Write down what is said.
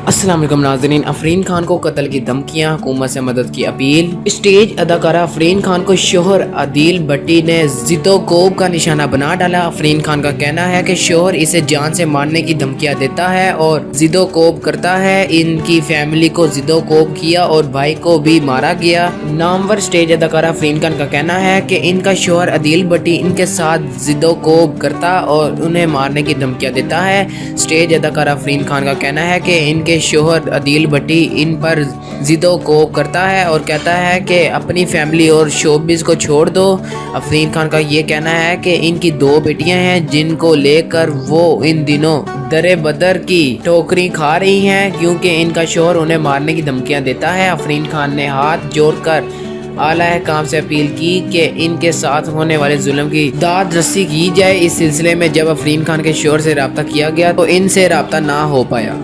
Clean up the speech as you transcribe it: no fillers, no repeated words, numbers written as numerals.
السلام علیکم ناظرین، عفرین خان کو قتل کی دھمکیاں، حکومت سے مدد کی اپیل۔ اسٹیج اداکارہ عفرین خان کو شوہر عادل بٹی نے ضد و کوب کا نشانہ بنا ڈالا۔ عفرین خان کا کہنا ہے کہ شوہر اسے جان سے مارنے کی دھمکیاں دیتا ہے اور ضد و کوب کرتا ہے۔ ان کی فیملی کو ضد و کوب کیا اور بھائی کو بھی مارا گیا۔ نامور اسٹیج اداکارہ عفرین خان کا کہنا ہے کہ ان کا شوہر عادل بٹی ان کے ساتھ ضد و کوب کرتا اور انہیں مارنے کی دھمکیاں دیتا ہے۔ اسٹیج اداکارہ عفرین خان کا کہنا ہے کہ ان کے شوہر عادل بٹی ان پر ضد و کوب کرتا ہے اور کہتا ہے کہ اپنی فیملی اور شوبز کو چھوڑ دو۔ عفرین خان کا یہ کہنا ہے کہ ان کی 2 بیٹیاں ہیں جن کو لے کر وہ ان دنوں در بدر کی ٹھوکریں کھا رہی ہیں کیونکہ ان کا شوہر انہیں مارنے کی دھمکیاں دیتا ہے۔ عفرین خان نے ہاتھ جوڑ کر اعلیٰ حکام سے اپیل کی کہ ان کے ساتھ ہونے والے ظلم کی داد رسی کی جائے۔ اس سلسلے میں جب عفرین خان کے شوہر سے رابطہ کیا گیا تو ان سے رابطہ نہ ہو پایا۔